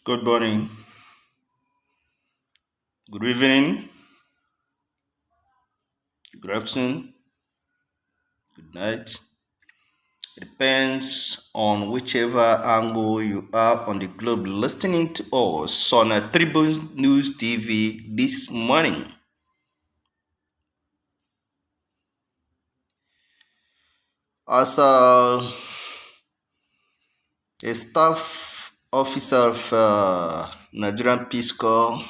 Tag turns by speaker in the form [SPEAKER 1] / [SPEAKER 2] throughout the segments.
[SPEAKER 1] Good morning, good evening, good afternoon, good night. It depends on whichever angle you are on the globe listening to us on a Tribune News TV this morning. As a staff officer of Nigerian Peace Corps,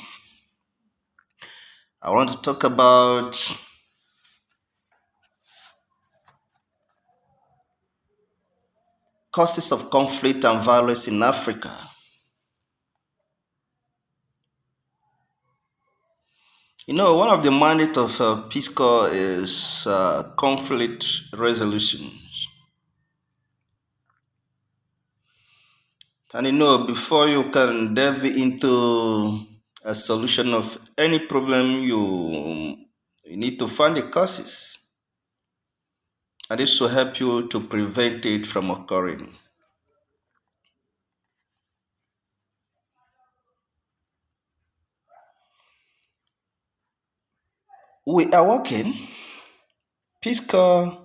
[SPEAKER 1] I want to talk about causes of conflict and violence in Africa. One of the mandates of Peace Corps is conflict resolution. And before you can delve into a solution of any problem, you need to find the causes. And this will help you to prevent it from occurring. We are working. Peace Corps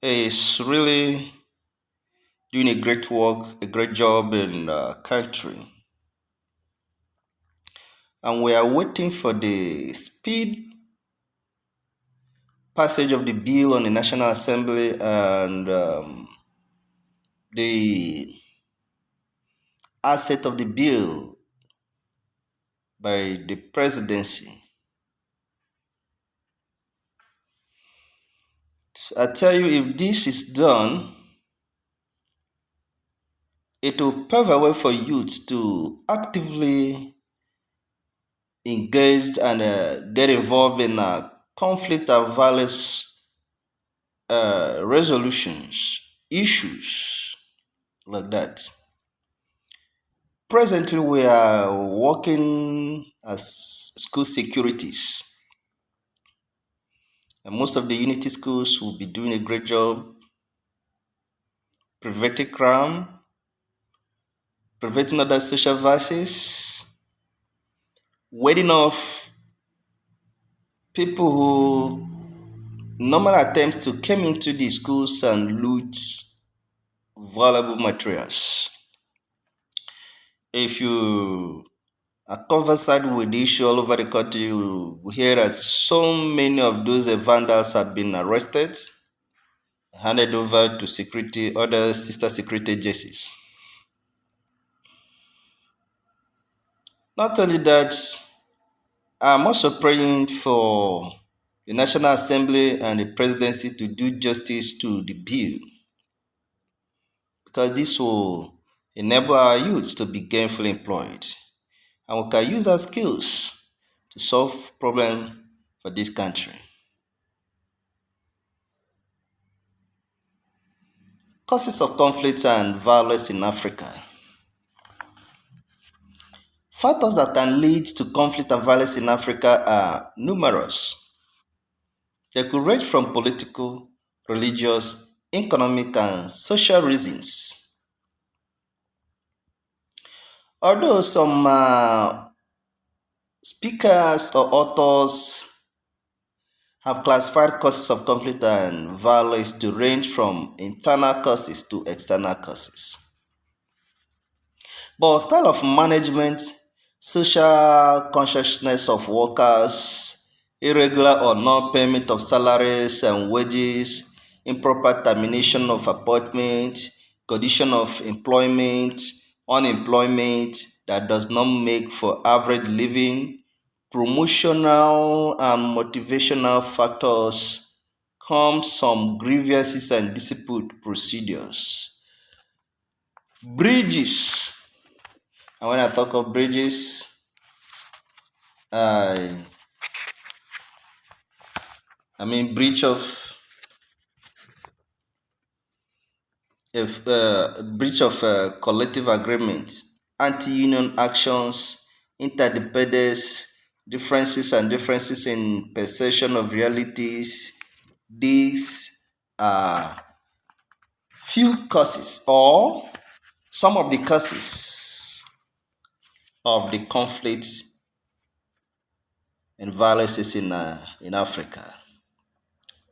[SPEAKER 1] is really doing a great work, a great job in the country. And we are waiting for the speed passage of the bill on the National Assembly and the asset of the bill by the presidency. I tell you, if this is done, it will pave a way for youth to actively engage and get involved in conflict and violence resolutions, issues like that. Presently, we are working as school securities. And most of the unity schools will be doing a great job preventing crime, preventing other social vices, warding off people who normally attempts to come into the schools and loot valuable materials. If you are conversant with the issue all over the country, you hear that so many of those vandals have been arrested, handed over to security, other sister security agencies. Not only that, I'm also praying for the National Assembly and the presidency to do justice to the bill, because this will enable our youth to be gainfully employed, and we can use our skills to solve problems for this country. Causes of conflict and violence in Africa. Factors that can lead to conflict and violence in Africa are numerous. They could range from political, religious, economic, and social reasons. Although some speakers or authors have classified causes of conflict and violence to range from internal causes to external causes. But style of management, social consciousness of workers, irregular or non-payment of salaries and wages, improper termination of appointment, condition of employment, unemployment that does not make for average living, promotional and motivational factors come some grievances and discipline procedures. Bridges. And when I talk of bridges, I mean breach of collective agreements, anti-union actions, interdependence, differences in perception of realities. These are few causes or some of the causes of the conflicts and violences in Africa.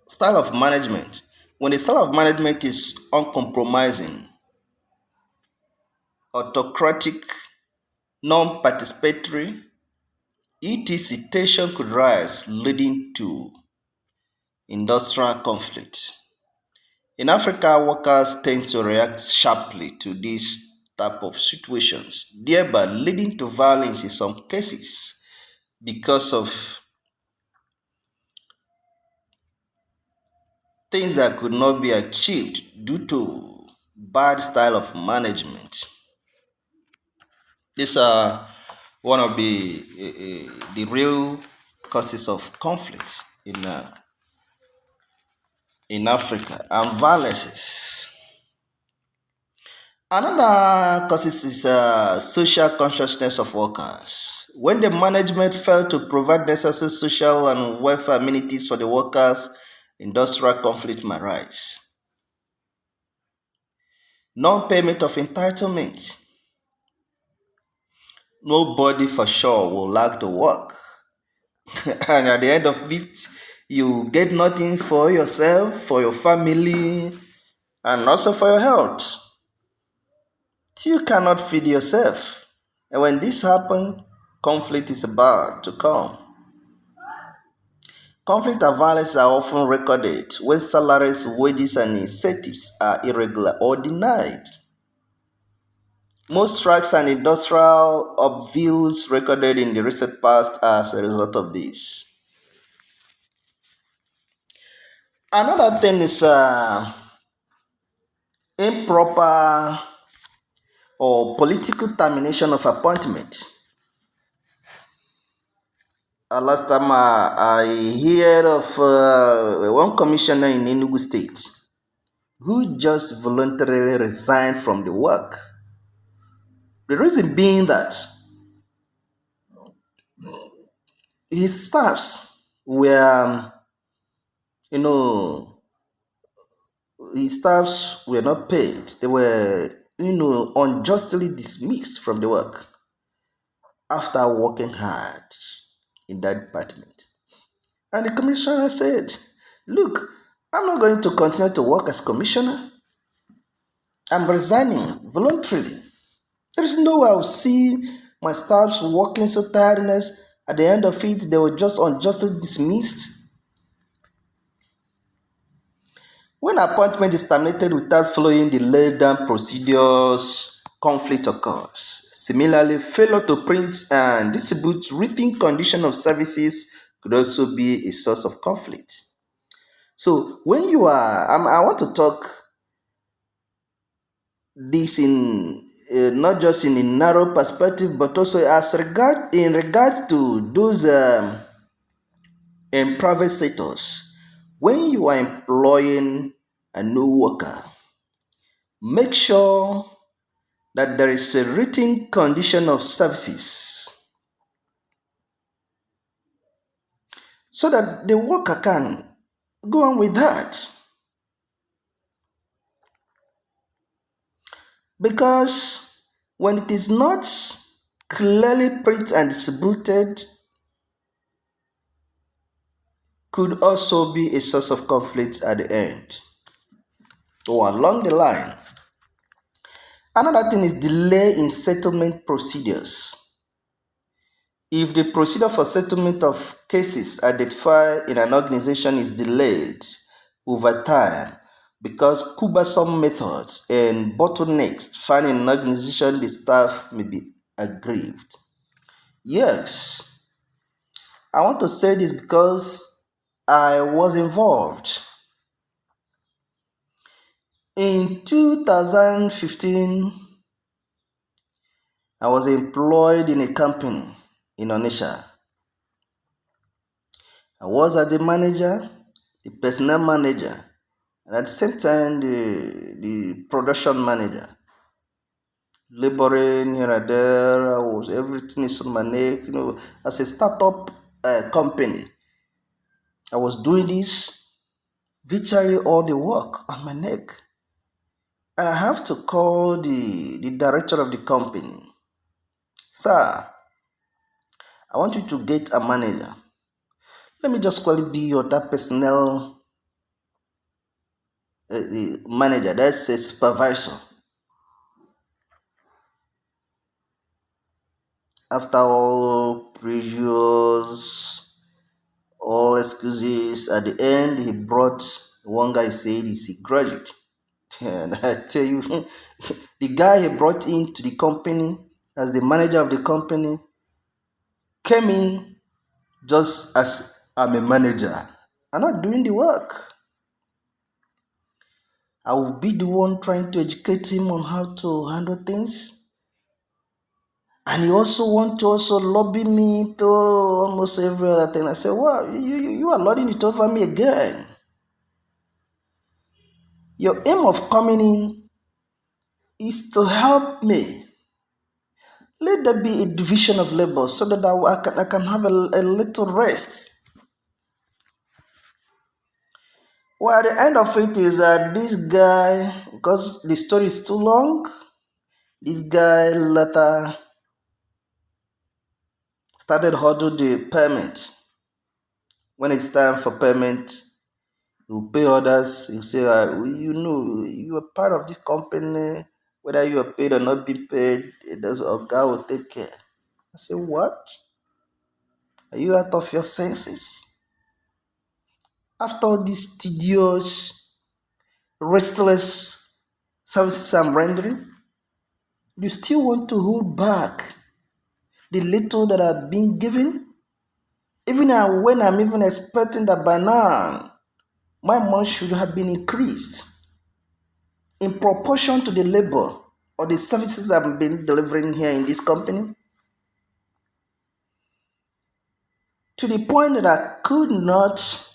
[SPEAKER 1] Style of management. When the style of management is uncompromising, autocratic, non participatory, etc., tension could rise, leading to industrial conflict. In Africa, workers tend to react sharply to these type of situations, thereby leading to violence in some cases because of things that could not be achieved due to bad style of management. These are one of the real causes of conflict in Africa and violences. Another causes is social consciousness of workers. When the management failed to provide necessary social and welfare amenities for the workers, industrial conflict may rise. Non-payment of entitlement. Nobody for sure will like to work. And at the end of it, you get nothing for yourself, for your family, and also for your health. You cannot feed yourself. And when this happens, conflict is about to come. Conflict and violence are often recorded when salaries, wages, and incentives are irregular or denied. Most strikes and industrial upheavals recorded in the recent past as a result of this. Another thing is improper or political termination of appointment. Last time I heard of one commissioner in Enugu State who just voluntarily resigned from the work. The reason being that his staffs were, you know, his staffs were not paid. They were, unjustly dismissed from the work after working hard in that department. And the commissioner said, look, I'm not going to continue to work as commissioner. I'm resigning voluntarily. There is no way I'll see my staffs working so tiredness. At the end of it, they were just unjustly dismissed. When appointment is terminated without following the laid down procedures, conflict occurs. Similarly, failure to print and distribute written condition of services could also be a source of conflict. So when you are, I want to talk this in not just in a narrow perspective, but also in regard to those in private sectors. When you are employing a new worker, make sure that there is a written condition of services so that the worker can go on with that. Because when it is not clearly printed and distributed, could also be a source of conflict at the end or along the line. Another thing is delay in settlement procedures. If the procedure for settlement of cases identified in an organization is delayed over time because cumbersome methods and bottlenecks found in an organization, the staff may be aggrieved. Yes, I want to say this because I was involved. In 2015, I was employed in a company in Onitsha. I was as the manager, the personnel manager, and at the same time the production manager. Laboring here and there, everything is on my neck. As a startup company, I was doing this virtually all the work on my neck. And I have to call the director of the company Sir, I want you to get a manager. Let me just call it be your that personnel manager, that's a supervisor. After all previous, all excuses, at the end, he brought one guy said he's a graduate. And I tell you, the guy he brought into the company as the manager of the company came in just as I'm a manager. I'm not doing the work. I will be the one trying to educate him on how to handle things. And he also want to also lobby me to almost every other thing. I said, wow, you are lording it over me again. Your aim of coming in is to help me. Let there be a division of labor so that I can have a little rest. Well, at the end of it is that this guy, because the story is too long, this guy later started holding the payment. When it's time for payment, he will pay others. He will say, you know, you are part of this company, whether you are paid or not being paid, a guy will take care. I say, what? Are you out of your senses? After all this tedious, restless services I'm rendering, you still want to hold back the little that I've been given? Even when I'm even expecting that by now, my money should have been increased in proportion to the labor or the services I've been delivering here in this company, to the point that I could not,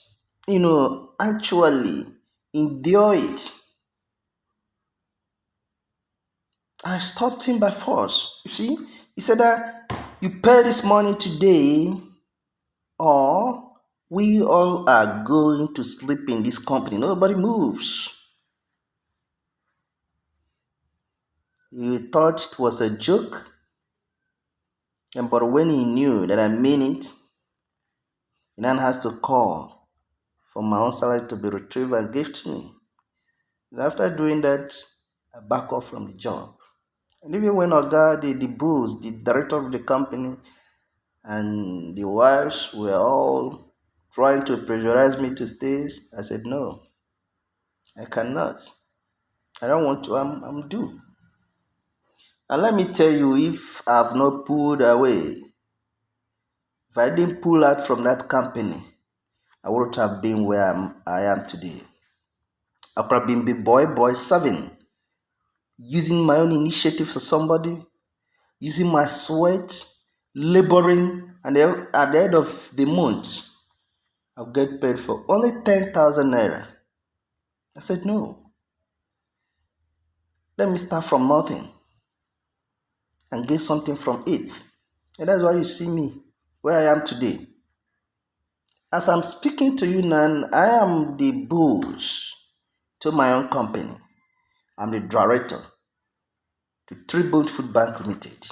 [SPEAKER 1] actually endure it. I stopped him by force. You see, he said that you pay this money today, or we all are going to sleep in this company. Nobody moves. He thought it was a joke, but when he knew that I mean it, he then has to call for my own salary to be retrieved and give to me. And after doing that, I back off from the job. And even when Oga, the boss, the director of the company, and the wives were all trying to pressurize me to stay, I said, no, I cannot. I don't want to. I'm due. And let me tell you, if I've not pulled away, if I didn't pull out from that company, I wouldn't have been where I am today. I could have been big boy serving, using my own initiative for somebody, using my sweat, laboring, and at the end of the month, I'll get paid for only 10,000 naira. I said, no. Let me start from nothing and get something from it. And that's why you see me where I am today. As I'm speaking to you now, I am the boss to my own company. I'm the director to Tribune Food Bank Limited.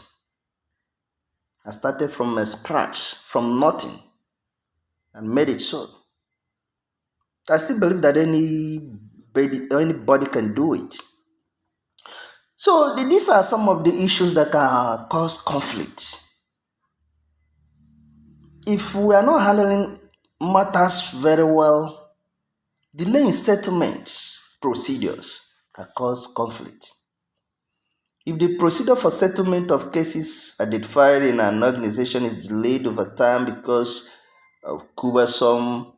[SPEAKER 1] I started from scratch, from nothing, and made it so. I still believe that anybody can do it. So these are some of the issues that can cause conflict. If we are not handling matters very well, delay in settlements procedures can cause conflict. If the procedure for settlement of cases identified in an organization is delayed over time because of cumbersome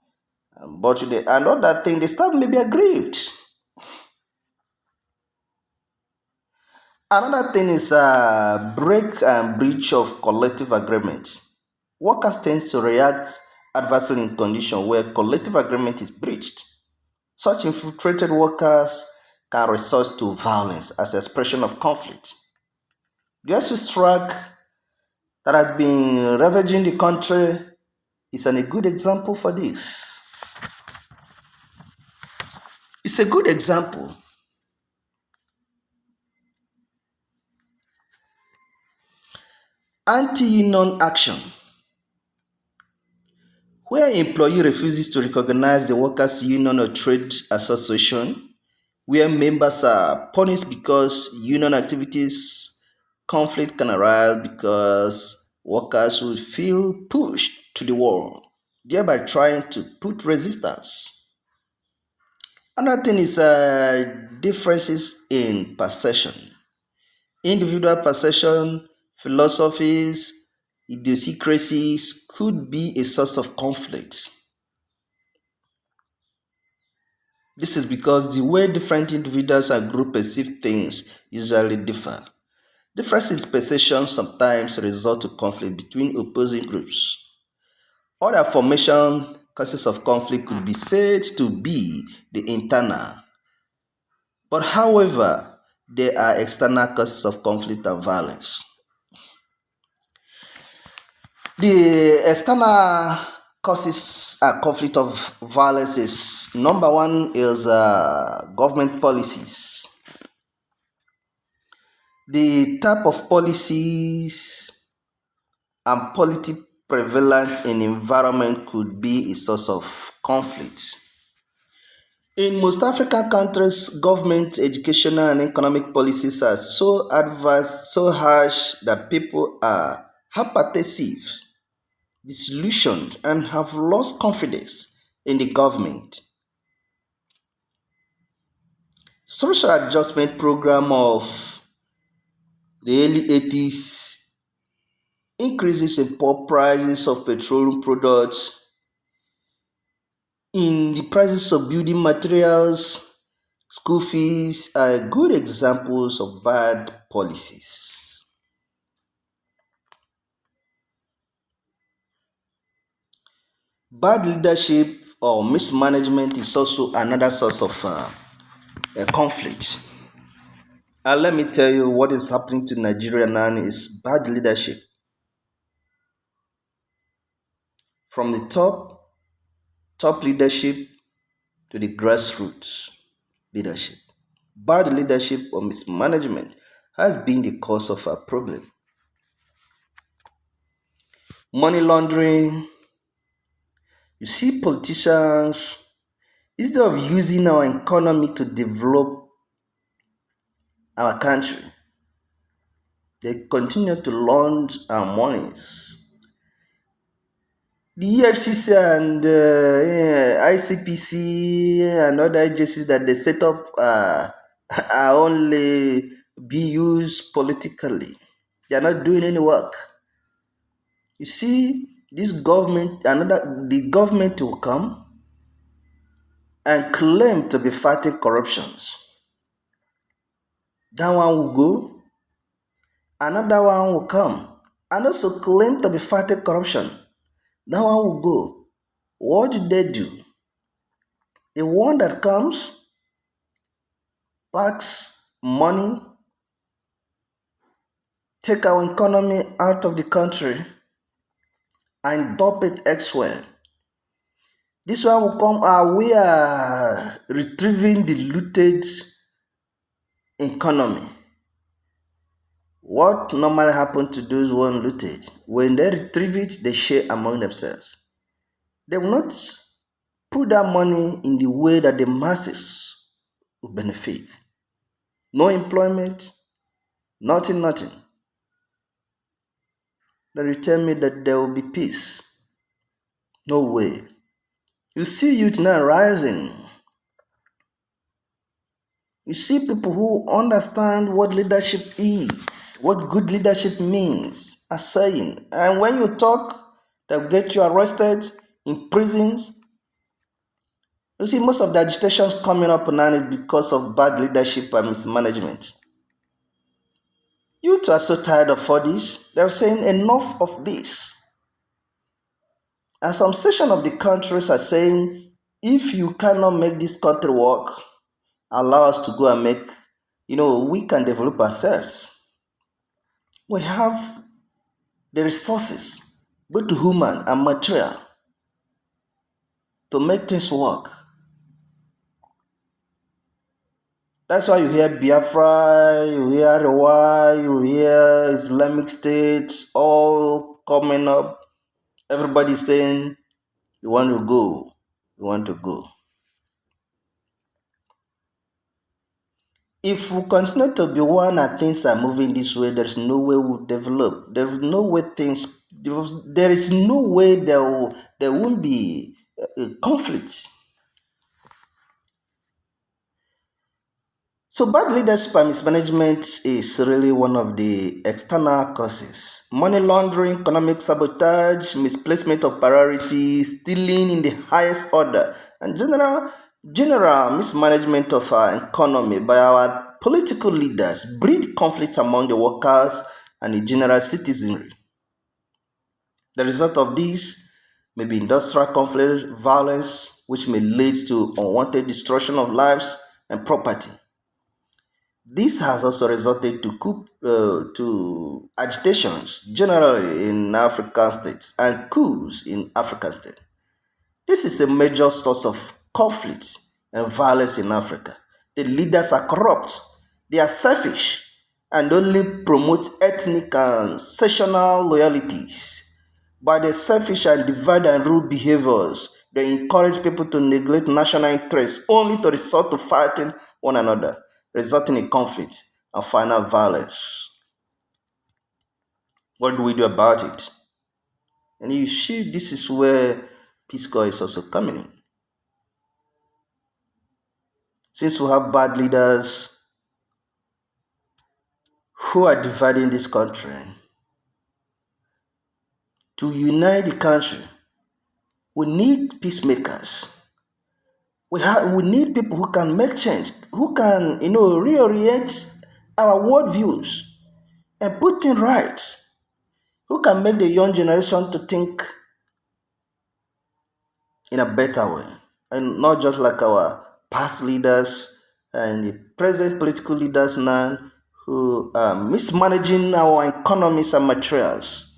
[SPEAKER 1] but and other thing, the staff may be aggrieved. Another thing is break and breach of collective agreement. Workers tend to react adversely in conditions where collective agreement is breached. Such infiltrated workers can resort to violence as expression of conflict. The ISIS strike that has been ravaging the country is a good example for this. It's a good example. Anti-union action. Where employee refuses to recognize the workers' union or trade association, where members are punished because union activities, conflict can arise because workers will feel pushed to the wall, thereby trying to put resistance. Another thing is differences in perception. Individual perception, philosophies, idiosyncrasies could be a source of conflict. This is because the way different individuals and groups perceive things usually differ. Differences in perception sometimes result to conflict between opposing groups. Other formation causes of conflict could be said to be the internal. But however, there are external causes of conflict and violence. The external causes a conflict of violence is number one is government policies. The type of policies and politics prevalent in environment could be a source of conflict. In most African countries, government, educational, and economic policies are so adverse, so harsh that people are apathic, disillusioned, and have lost confidence in the government. Social adjustment program of the early 80s, increases in prices of petroleum products, in the prices of building materials, school fees are good examples of bad policies. Bad leadership or mismanagement is also another source of conflict. And let me tell you what is happening to Nigeria now is bad leadership. From the top leadership to the grassroots leadership. Bad leadership or mismanagement has been the cause of our problem. Money laundering. You see, politicians, instead of using our economy to develop our country, they continue to launch our money. The EFCC and ICPC and other agencies that they set up are only be used politically. They are not doing any work. You see, this government, the government will come and claim to be fighting corruptions. That one will go, another one will come and also claim to be fighting corruption. That one will go. What do they do? The one that comes, packs money, take our economy out of the country and dump it elsewhere. This one will come, we are retrieving the looted economy. What normally happens to those who looted? When they retrieve it, they share among themselves. They will not put that money in the way that the masses will benefit. No employment, nothing. Then you tell me that there will be peace. No way. You see youth now rising. You see people who understand what leadership is, what good leadership means, are saying. And when you talk, they'll get you arrested, in prisons. You see, most of the agitations coming up now is because of bad leadership and mismanagement. Youth are so tired of all this. They're saying enough of this. And some section of the countries are saying, if you cannot make this country work, allow us to go and make, we can develop ourselves. We have the resources, both human and material, to make things work. That's why you hear Biafra, you hear Rwanda, you hear Islamic State all coming up. Everybody saying, you want to go, you want to go. If we continue to be one and things are moving this way, there is no way we'll develop. There is no way there is no way there won't be conflicts. So bad leadership and mismanagement is really one of the external causes. Money laundering, economic sabotage, misplacement of priorities, stealing in the highest order, and general mismanagement of our economy by our political leaders breed conflict among the workers and the general citizenry. The result of this may be industrial conflict, violence, which may lead to unwanted destruction of lives and property. This has also resulted to agitations generally in African states and coups in African states. This is a major source of conflict and violence in Africa. The leaders are corrupt, they are selfish, and only promote ethnic and sectional loyalties. By their selfish and divide and rule behaviors, they encourage people to neglect national interests only to resort to fighting one another, resulting in conflict and final violence. What do we do about it? And you see, this is where Peace Corps is also coming in. Since we have bad leaders who are dividing this country, to unite the country, we need peacemakers. We need people who can make change, who can, reorient our worldviews and put things right, who can make the young generation to think in a better way, and not just like our past leaders and the present political leaders now who are mismanaging our economies and materials.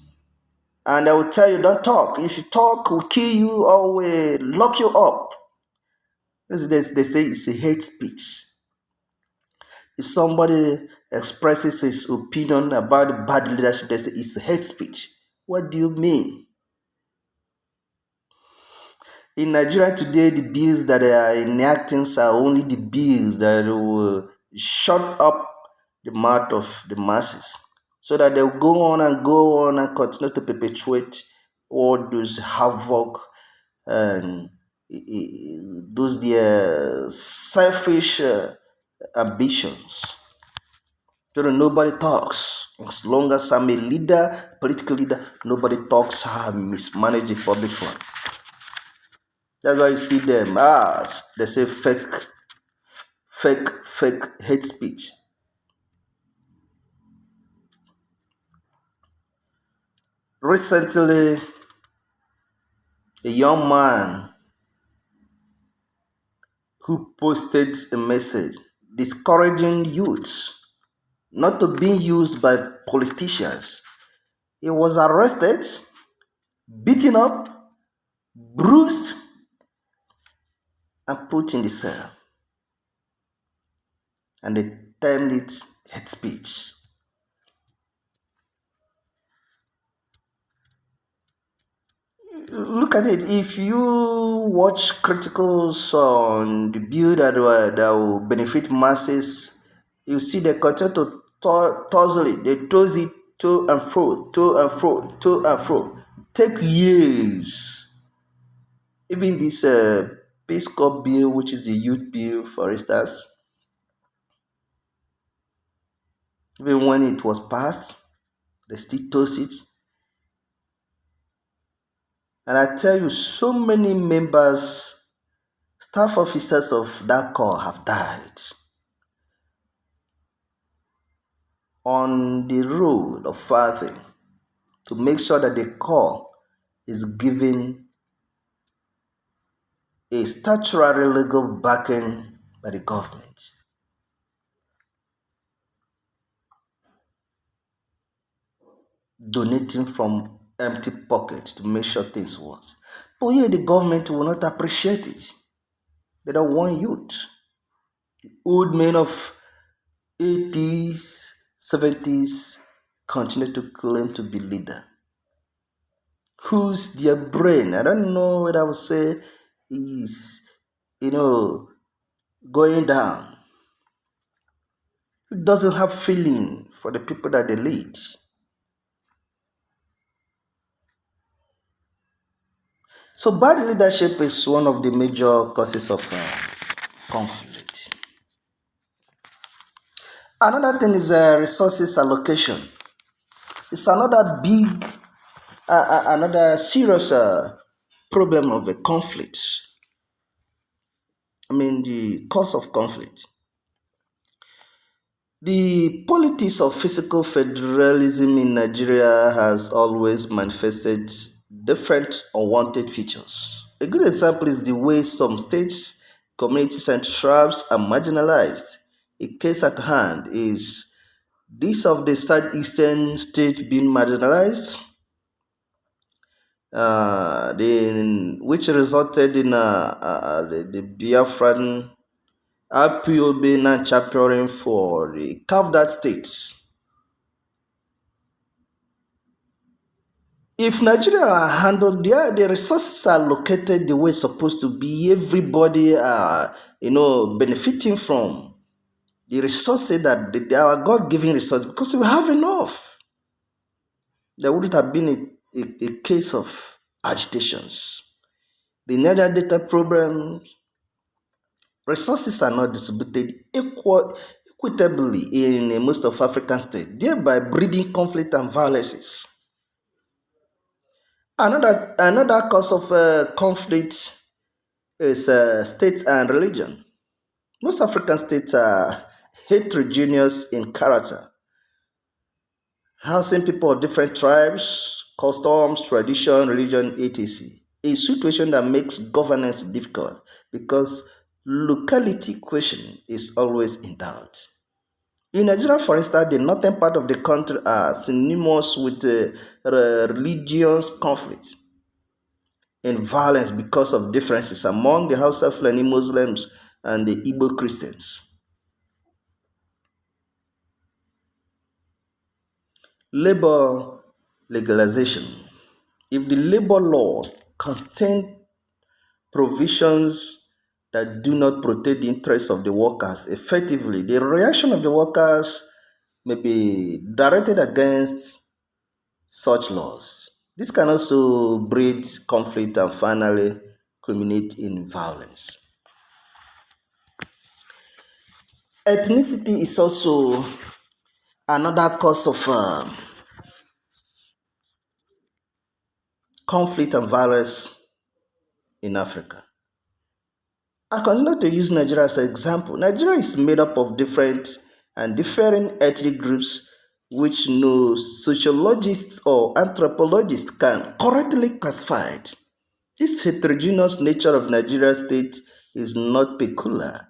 [SPEAKER 1] And I will tell you, don't talk. If you talk, we'll kill you or we'll lock you up. They say it's a hate speech. If somebody expresses his opinion about the bad leadership, they say it's hate speech. What do you mean? In Nigeria today, the bills that they are enacting are only the bills that will shut up the mouth of the masses so that they'll go on and continue to perpetuate all those havoc and those their selfish ambitions. So that nobody talks. As long as I'm a leader, political leader, nobody talks how I mismanage the public fund. That's why you see them they say fake hate speech. Recently, a young man who posted a message discouraging youths not to be used by politicians. He was arrested, beaten up, bruised, and put in the cell. And they termed it hate speech. Look at it. If you watch criticals on the bill that will benefit masses, you see they continue to tozzle it. They toss it to and fro, to and fro, to and fro. Take years. Even this Peace Corps bill, which is the youth bill, for instance, even when it was passed, they still toss it. And I tell you, so many members, staff officers of that corps have died on the road of fighting to make sure that the corps is given a statutory legal backing by the government. Donating from empty pockets to make sure things work. But here the government will not appreciate it. They don't want youth. Old men of 80s, 70s continue to claim to be leader. Whose their brain, I don't know what I would say, is, you know, going down. Who doesn't have feeling for the people that they lead. So bad leadership is one of the major causes of conflict. Another thing is resources allocation. It's another big, another serious problem of a conflict. I mean, the cause of conflict. The politics of physical federalism in Nigeria has always manifested different unwanted features. A good example is the way some states, communities, and tribes are marginalized. A case at hand is this of the southeastern states being marginalized, which resulted in the Biafran IPOB now championing for the carved out states. If Nigeria are handled, the resources are located the way it's supposed to be, everybody are benefiting from the resources that they are God-given resources, because we have enough. There wouldn't have been a case of agitations. The Niger Delta problems, resources are not distributed equitably in most of African states, thereby breeding conflict and violences. Another cause of conflict is state and religion. Most African states are heterogeneous in character, housing people of different tribes, customs, tradition, religion, etc. A situation that makes governance difficult because locality question is always in doubt. In Nigeria, for instance, the northern part of the country are synonymous with religious conflict and violence because of differences among the Hausa Fulani Muslims and the Igbo Christians. Labor legalization. If the labor laws contain provisions that do not protect the interests of the workers effectively, the reaction of the workers may be directed against such laws. This can also breed conflict and finally culminate in violence. Ethnicity is also another cause of conflict and violence in Africa. I continue to use Nigeria as an example. Nigeria is made up of different and differing ethnic groups which no sociologists or anthropologists can correctly classify. This heterogeneous nature of Nigeria's state is not peculiar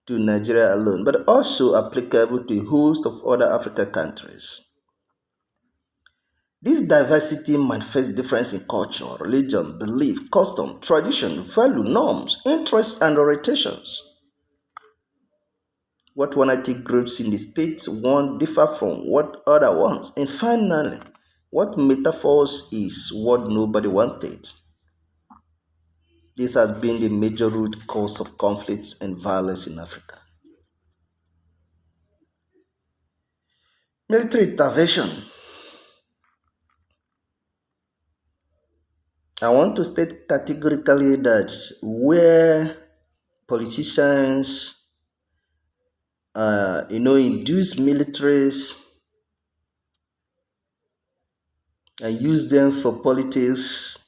[SPEAKER 1] to Nigeria alone, but also applicable to a host of other African countries. This diversity manifests difference in culture, religion, belief, custom, tradition, value, norms, interests, and orientations. What one ethnic groups in the state want differ from what other wants. And finally, what metaphors is what nobody wanted. This has been the major root cause of conflicts and violence in Africa. Military intervention. I want to state categorically that where politicians induce militaries and use them for politics,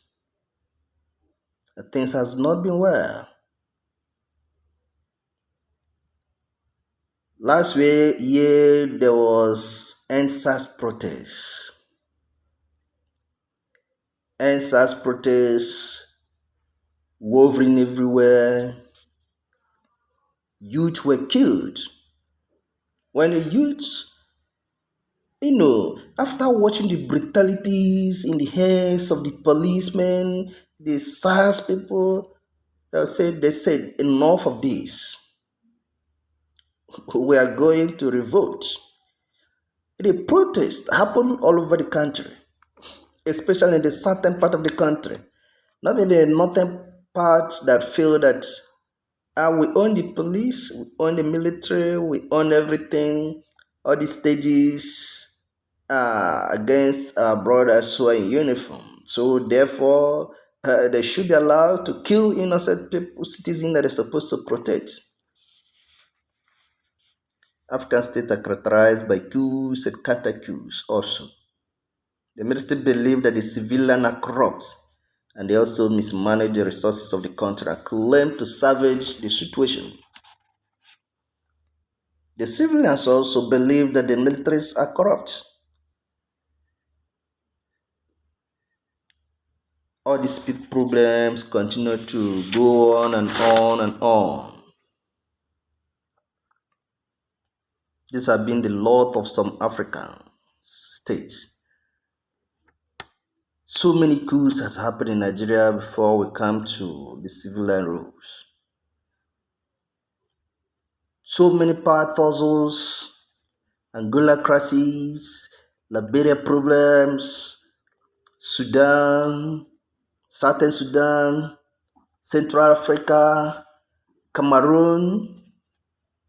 [SPEAKER 1] things has not been well. Last year there was NSAS protests. NSAS protests, wolverine everywhere. Youth were killed. When the youth, after watching the brutalities in the hands of the policemen, the SARS people, they said enough of this. we are going to revolt. The protest happened all over the country, especially in the southern part of the country. Not in the northern part that feel that we own the police, we own the military, we own everything, all the stages against our brothers who are in uniform. So therefore, they should be allowed to kill innocent people, citizens that they're supposed to protect. African states are characterized by coups and counter-coups also. The military believe that the civilians are corrupt and they also mismanage the resources of the country and claim to salvage the situation. The civilians also believe that the militaries are corrupt. All these problems continue to go on and on and on. These have been the lot of some African states. So many coups has happened in Nigeria before we come to the civilian rules. So many power tussles, Angola crises, Liberia problems, Sudan, Southern Sudan, Central Africa, Cameroon,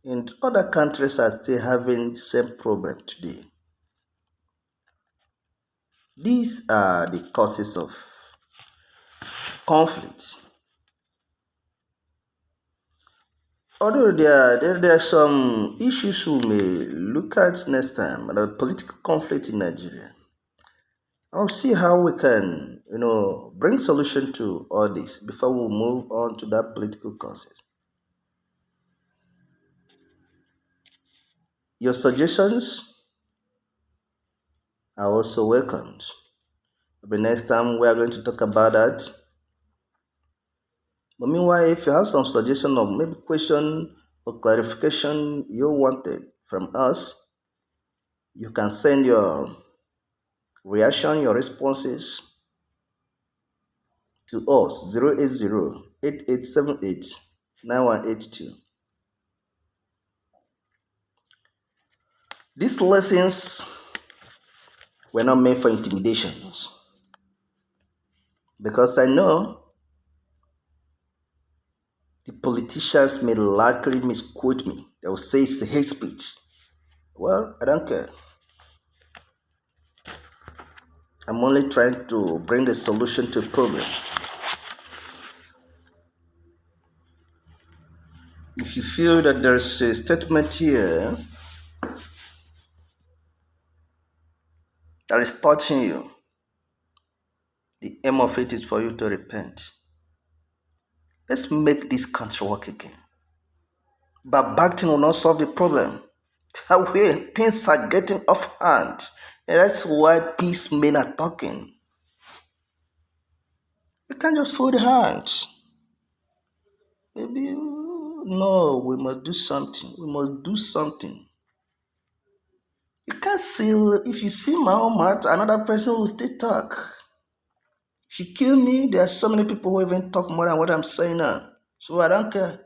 [SPEAKER 1] and other countries are still having the same problem today. These are the causes of conflict. Although there are some issues we may look at next time about political conflict in Nigeria, I'll see how we can, bring solution to all this before we move on to that political causes. Your suggestions are also welcomed. Maybe next time we are going to talk about that. But meanwhile, if you have some suggestion or maybe question or clarification you wanted from us, you can send your reaction, your responses to us 080-8878-9182. These lessons were not meant for intimidations because I know the politicians may likely misquote me. They will say it's a hate speech. Well, I don't care. I'm only trying to bring a solution to a problem. If you feel that there's a statement here that is touching you, the aim of it is for you to repent. Let's make this country work again. But backting will not solve the problem. Things are getting off hand. And that's why peace men are talking. You can't just fold hands. Maybe, no, we must do something. We must do something. You can't see, if you see my own mouth, another person will still talk. If you kill me, there are so many people who even talk more than what I'm saying now. So I don't care.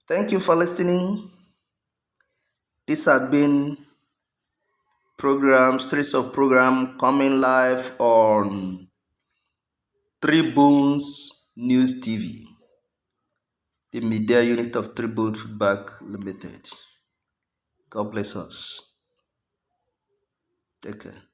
[SPEAKER 1] Thank you for listening. This has been series of program coming live on Tribunes News TV, the media unit of Tribune Feedback Limited. God bless us. Take care.